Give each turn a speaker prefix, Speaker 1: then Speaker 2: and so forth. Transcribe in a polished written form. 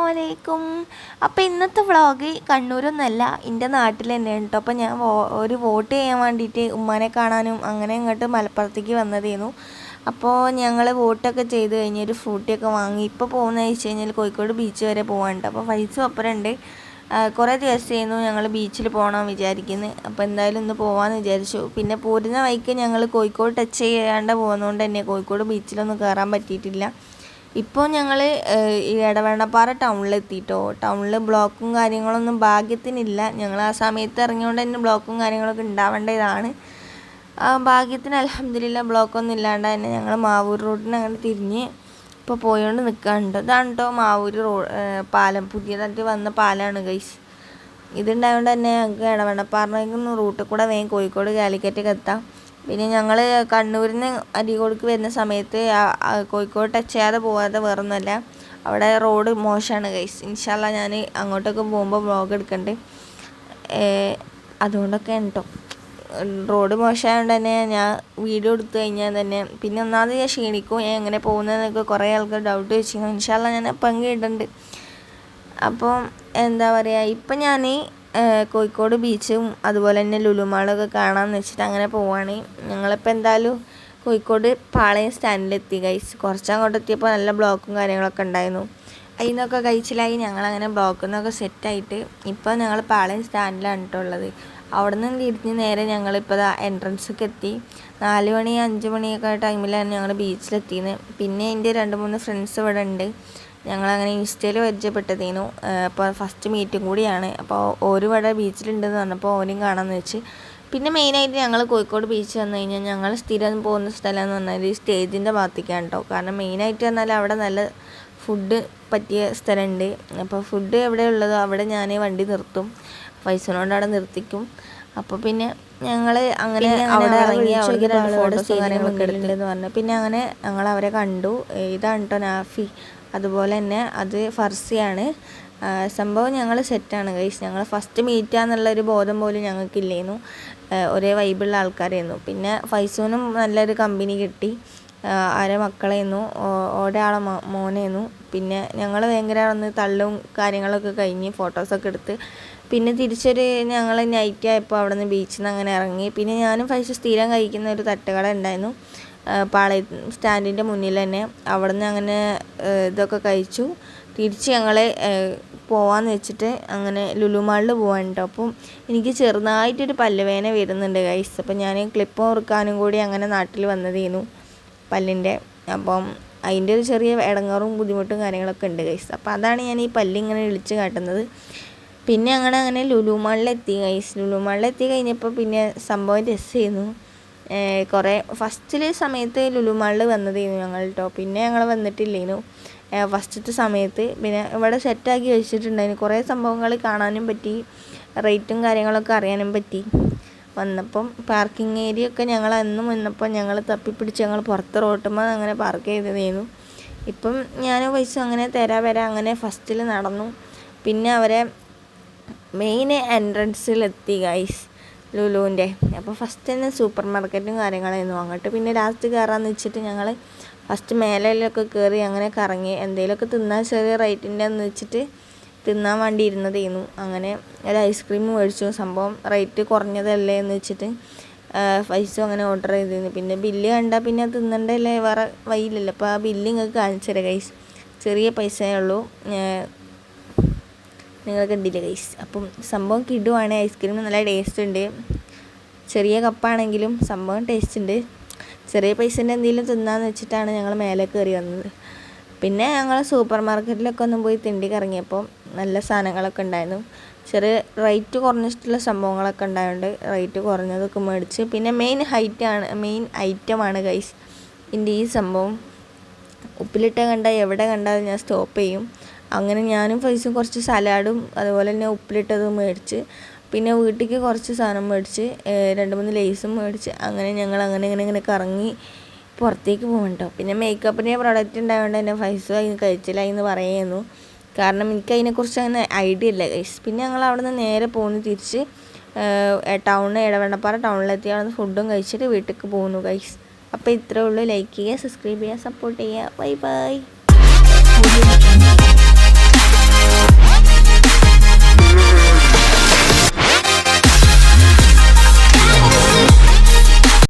Speaker 1: അസ്സലാമലൈക്കും. അപ്പോൾ ഇന്നത്തെ വ്ളോഗ് കണ്ണൂരൊന്നുമല്ല, എൻ്റെ നാട്ടിൽ തന്നെയാണ് കേട്ടോ. അപ്പോൾ ഞാൻ ഒരു വോട്ട് ചെയ്യാൻ വേണ്ടിയിട്ട് ഉമ്മാനെ കാണാനും അങ്ങനെ ഇങ്ങോട്ട് മലപ്പുറത്തേക്ക് വന്നതായിരുന്നു. അപ്പോൾ ഞങ്ങൾ വോട്ടൊക്കെ ചെയ്ത് കഴിഞ്ഞ് ഒരു ഫ്രൂട്ടിയൊക്കെ വാങ്ങി ഇപ്പോൾ പോകുന്നത് വെച്ച് കഴിഞ്ഞാൽ കോഴിക്കോട് ബീച്ച് വരെ പോകാനുണ്ട്. അപ്പോൾ പൈസ ഒപ്പരമുണ്ട്. കുറേ ദിവസമായിരുന്നു ഞങ്ങൾ ബീച്ചിൽ പോകണം വിചാരിക്കുന്നത്. അപ്പോൾ എന്തായാലും ഇന്ന് പോകാമെന്ന് വിചാരിച്ചു. പിന്നെ പോരുന്ന വഴിക്ക് ഞങ്ങൾ കോഴിക്കോട് ടച്ച് ചെയ്യാണ്ട് പോകുന്നതുകൊണ്ട് തന്നെ കോഴിക്കോട് ബീച്ചിലൊന്നും കയറാൻ പറ്റിയിട്ടില്ല. ഇപ്പോൾ ഞങ്ങൾ ഈ എടവണ്ണപ്പാറ ടൗണിലെത്തിയിട്ടോ. ടൗണിൽ ബ്ലോക്കും കാര്യങ്ങളൊന്നും ഭാഗ്യത്തിനില്ല. ഞങ്ങൾ ആ സമയത്ത് ഇറങ്ങിയോണ്ട് തന്നെ ബ്ലോക്കും കാര്യങ്ങളൊക്കെ ഉണ്ടാവേണ്ടതാണ്. ഭാഗ്യത്തിന് അൽഹംദുലില്ലാ ബ്ലോക്കൊന്നും ഇല്ലാണ്ട് തന്നെ ഞങ്ങൾ മാവൂർ റോഡിന് അങ്ങനെ തിരിഞ്ഞ് ഇപ്പോൾ പോയോണ്ട് നിൽക്കാനുണ്ട്. ഇതാണ് കേട്ടോ മാവൂർ പാലം, പുതിയതായിട്ട് വന്ന പാലമാണ് ഗൈസ്. ഇതുണ്ടായതുകൊണ്ട് തന്നെ ഞങ്ങൾക്ക് എടവണ്ണപ്പാറയ്ക്കൊന്നും റൂട്ടിൽ കൂടെ വേഗം കോഴിക്കോട് കാലിക്കറ്റൊക്കെ എത്താം. പിന്നെ ഞങ്ങൾ കണ്ണൂരിൽ നിന്ന് അരീക്കോടിക്ക് വരുന്ന സമയത്ത് കോഴിക്കോട് ടച്ച് ചെയ്യാതെ പോകാതെ വേറൊന്നുമല്ല, അവിടെ റോഡ് മോശമാണ് ഗൈസ്. ഇൻഷാ അല്ലാ ഞാൻ അങ്ങോട്ടൊക്കെ പോകുമ്പോൾ വ്ളോഗ് എടുക്കണ്ട്. അതുകൊണ്ടൊക്കെയാണ് കേട്ടോ. റോഡ് മോശമായതുകൊണ്ട് തന്നെ ഞാൻ വീഡിയോ എടുത്തു കഴിഞ്ഞാൽ തന്നെ പിന്നെ ഒന്നാമത് ഞാൻ ക്ഷീണിക്കും. ഞാൻ എങ്ങനെ പോകുന്നതെന്നൊക്കെ കുറേ ആൾക്കാർ ഡൗട്ട് വെച്ചിരുന്നു. ഇൻഷാ അല്ലാ ഞാൻ പങ്കിടുന്നുണ്ട്. അപ്പം എന്താ പറയുക, ഇപ്പം ഞാൻ കോഴിക്കോട് ബീച്ചും അതുപോലെ തന്നെ ലുലു മാളൊക്കെ കാണാമെന്ന് വെച്ചിട്ട് അങ്ങനെ പോവുകയാണ്. ഞങ്ങളിപ്പോൾ എന്തായാലും കോഴിക്കോട് പാളയം സ്റ്റാൻഡിലെത്തി ഗൈസ്. കുറച്ചങ്ങോട്ട് എത്തിയപ്പോൾ നല്ല ബ്ലോക്കും കാര്യങ്ങളൊക്കെ ഉണ്ടായിരുന്നു. അതിൽ നിന്നൊക്കെ കഴിച്ചിലായി ഞങ്ങളങ്ങനെ ബ്ലോക്കിൽ നിന്നൊക്കെ സെറ്റായിട്ട് ഇപ്പോൾ ഞങ്ങൾ പാളയം സ്റ്റാൻഡിലാണ് കേട്ടുള്ളത്. അവിടെ നിന്ന് തിരിഞ്ഞ് നേരെ ഞങ്ങളിപ്പോൾ എൻട്രൻസൊക്കെ എത്തി. 4 മണി 5 മണിയൊക്കെ ടൈമിലാണ് ഞങ്ങൾ ബീച്ചിലെത്തിയത്. പിന്നെ എൻ്റെ 2-3 ഫ്രണ്ട്സ് ഇവിടെ ഉണ്ട്. ഞങ്ങളങ്ങനെ ഇൻസ്റ്റയിൽ പരിചയപ്പെട്ടതേനു. അപ്പോൾ ഫസ്റ്റ് മീറ്റും കൂടിയാണ്. അപ്പോൾ ഓരും ഇവിടെ ബീച്ചിലുണ്ടെന്ന് പറഞ്ഞപ്പോൾ ഓരും കാണാമെന്ന് വെച്ച്. പിന്നെ മെയിനായിട്ട് ഞങ്ങൾ കോഴിക്കോട് ബീച്ച് വന്നു കഴിഞ്ഞാൽ ഞങ്ങൾ സ്ഥിരം പോകുന്ന സ്ഥലം എന്ന് പറഞ്ഞാൽ ഈ സ്റ്റേജിൻ്റെ ഭാഗത്തേക്കാണ് കേട്ടോ. കാരണം മെയിനായിട്ട് പറഞ്ഞാൽ അവിടെ നല്ല ഫുഡ് പറ്റിയ സ്ഥലമുണ്ട്. അപ്പോൾ ഫുഡ് എവിടെയുള്ളതോ അവിടെ ഞാൻ വണ്ടി നിർത്തും, പൈസനോട് അവിടെ നിർത്തിക്കും. അപ്പോൾ പിന്നെ ഞങ്ങൾ അങ്ങനെ അവിടെ ഇറങ്ങി അവിടെ 2 ഫോട്ടോസും കാര്യങ്ങളൊക്കെ എടുത്തിട്ടുണ്ടെന്ന് പറഞ്ഞു. പിന്നെ അങ്ങനെ ഞങ്ങൾ അവരെ കണ്ടു. ഇതാണ് കേട്ടോ നാഫി. അതുപോലെ തന്നെ അത് ഫർസിയാണ്. സംഭവം ഞങ്ങൾ സെറ്റാണ് ഗൈസ്. ഞങ്ങൾ ഫസ്റ്റ് മീറ്റാന്നുള്ളൊരു ബോധം പോലും ഞങ്ങൾക്കില്ലായിരുന്നു. ഒരേ വൈബുള്ള ആൾക്കാരായിരുന്നു. പിന്നെ ഫൈസൂനും നല്ലൊരു കമ്പനി കിട്ടി. ആരെ മക്കളായിരുന്നു, ഒരാളെ മോനായിരുന്നു. പിന്നെ ഞങ്ങൾ ഭയങ്കര ഒന്ന് തള്ളും കാര്യങ്ങളൊക്കെ കഴിഞ്ഞ് ഫോട്ടോസൊക്കെ എടുത്ത് പിന്നെ തിരിച്ചൊരു ഞങ്ങൾ നൈറ്റ് ആയപ്പോൾ അവിടെ നിന്ന് ബീച്ചിൽ നിന്ന് അങ്ങനെ ഇറങ്ങി. പിന്നെ ഞാനും ഫൈസ സ്ഥിരം കഴിക്കുന്ന ഒരു തട്ടുകട ഉണ്ടായിരുന്നു പാളയം സ്റ്റാൻഡിൻ്റെ മുന്നിൽ തന്നെ. അവിടെ നിന്ന് അങ്ങനെ ഇതൊക്കെ കഴിച്ചു. തിരിച്ച് ഞങ്ങൾ പോവാന്ന് വെച്ചിട്ട് അങ്ങനെ ലുലു മാളിൽ പോകാനുണ്ട്. അപ്പം എനിക്ക് ചെറുതായിട്ടൊരു പല്ലുവേദന വരുന്നുണ്ട് ഗൈസ്. അപ്പം ഞാൻ ക്ലിപ്പ് മുറുക്കാനും കൂടി അങ്ങനെ നാട്ടിൽ വന്നതായിരുന്നു പല്ലിൻ്റെ. അപ്പം അതിൻ്റെ ഒരു ചെറിയ ഇടങ്ങാറും ബുദ്ധിമുട്ടും കാര്യങ്ങളൊക്കെ ഉണ്ട് ഗൈസ്. അപ്പോൾ അതാണ് ഞാൻ ഈ പല്ലിങ്ങനെ ഇളിച്ച് കാട്ടുന്നത്. പിന്നെ അങ്ങനെ ലുലു മാളിലെത്തി ഗൈസ്. ലുലു മാളിലെത്തി കഴിഞ്ഞപ്പോൾ പിന്നെ സംഭവം രസമായിരുന്നു. കുറേ ഫസ്റ്റിൽ സമയത്ത് ലുലു മാളിൽ വന്നതായിരുന്നു ഞങ്ങൾ കേട്ടോ. പിന്നെ ഞങ്ങൾ വന്നിട്ടില്ലേനു ഫസ്റ്റത്തെ സമയത്ത്. പിന്നെ ഇവിടെ സെറ്റാക്കി വെച്ചിട്ടുണ്ടായിരുന്നു. കുറേ സംഭവങ്ങൾ കാണാനും പറ്റി, റേറ്റും കാര്യങ്ങളൊക്കെ അറിയാനും പറ്റി. വന്നപ്പം പാർക്കിംഗ് ഏരിയ ഒക്കെ ഞങ്ങൾ അന്നും വന്നപ്പോൾ ഞങ്ങൾ തപ്പിപ്പിടിച്ച് ഞങ്ങൾ പുറത്ത് റോട്ടുമ്പോൾ അങ്ങനെ പാർക്ക് ചെയ്തതായിരുന്നു. ഇപ്പം ഞാൻ പൈസ അങ്ങനെ വരാം അങ്ങനെ ഫസ്റ്റിൽ നടന്നു. പിന്നെ അവരെ മെയിൻ എൻട്രൻസിലെത്തി ഗൈസ് ലുലുവിൻ്റെ. അപ്പോൾ ഫസ്റ്റ് തന്നെ സൂപ്പർ മാർക്കറ്റും കാര്യങ്ങളായിരുന്നു. അങ്ങോട്ട് പിന്നെ ലാസ്റ്റ് കയറാമെന്ന് വെച്ചിട്ട് ഞങ്ങൾ ഫസ്റ്റ് മേലയിലൊക്കെ കയറി അങ്ങനെ കറങ്ങി എന്തെങ്കിലുമൊക്കെ തിന്നാൻ ചെറിയ റേറ്റിൻ്റെ എന്ന് വെച്ചിട്ട് തിന്നാൻ വേണ്ടി ഇരുന്നതായിരുന്നു. അങ്ങനെ ഒരു ഐസ്ക്രീം മേടിച്ചു. സംഭവം റേറ്റ് കുറഞ്ഞതല്ലേ എന്ന് വെച്ചിട്ട് പൈസ അങ്ങനെ ഓർഡർ ചെയ്തിരുന്നു. പിന്നെ ബില്ല് കണ്ടാൽ പിന്നെ തിന്നണ്ടല്ലേ, വേറെ വഴിയില്ലല്ലോ. അപ്പോൾ ആ ബില്ല് നിങ്ങൾക്ക് കാണിച്ചു തരാം ഗൈസ്. ചെറിയ പൈസയേ ഉള്ളൂ, നിങ്ങൾ കണ്ടില്ല ഗൈസ്. അപ്പം സംഭവം കിടുവാണ്. ഐസ്ക്രീം നല്ല ടേസ്റ്റ് ഉണ്ട്. ചെറിയ കപ്പാണെങ്കിലും സംഭവം ടേസ്റ്റ് ഉണ്ട്. ചെറിയ പൈസൻ്റെ എന്തെങ്കിലും തിന്നാന്ന് വെച്ചിട്ടാണ് ഞങ്ങൾ മേലെ കയറി വന്നത്. പിന്നെ ഞങ്ങൾ സൂപ്പർ മാർക്കറ്റിലൊക്കെ ഒന്ന് പോയി തിണ്ടി കറങ്ങിയപ്പോൾ നല്ല സാധനങ്ങളൊക്കെ ഉണ്ടായിരുന്നു. ചെറിയ റേറ്റ് കുറഞ്ഞിട്ടുള്ള സംഭവങ്ങളൊക്കെ ഉണ്ടായതുകൊണ്ട് റേറ്റ് കുറഞ്ഞതൊക്കെ മേടിച്ച്. പിന്നെ മെയിൻ ഐറ്റമാണ് ഗൈസ് എൻ്റെ ഈ സംഭവം. ഉപ്പിലിട്ട കണ്ടാൽ എവിടെ കണ്ടാലും ഞാൻ സ്റ്റോപ്പ് ചെയ്യും. അങ്ങനെ ഞാനും പൈസ കുറച്ച് സലാഡും അതുപോലെ തന്നെ ഉപ്പിലിട്ടതും മേടിച്ച്. പിന്നെ വീട്ടിലേക്ക് കുറച്ച് സാധനം മേടിച്ച്, 2-3 ലേസും മേടിച്ച്. അങ്ങനെ ഞങ്ങൾ അങ്ങനെ കറങ്ങി പുറത്തേക്ക് പോകുന്നുണ്ടോ. പിന്നെ മേക്കപ്പിൻ്റെ പ്രൊഡക്റ്റ് ഉണ്ടായതുകൊണ്ട് തന്നെ പൈസ അതിന് കഴിച്ചില്ല എന്ന് പറയുന്നു. കാരണം എനിക്ക് അതിനെക്കുറിച്ച് അങ്ങനെ ഐഡിയ ഇല്ല ഗൈസ്. പിന്നെ ഞങ്ങൾ അവിടെ നിന്ന് നേരെ പോകുന്നു തിരിച്ച് എടവണ്ണപ്പാറ ടൗണിലെത്തി. അവിടെ നിന്ന് ഫുഡും കഴിച്ചിട്ട് വീട്ടിലേക്ക് പോകുന്നു ഗൈസ്. അപ്പോൾ ഇത്രയേ ഉള്ളൂ. ലൈക്ക് ചെയ്യുക, സബ്സ്ക്രൈബ് ചെയ്യുക, സപ്പോർട്ട് ചെയ്യുക. Bye bye.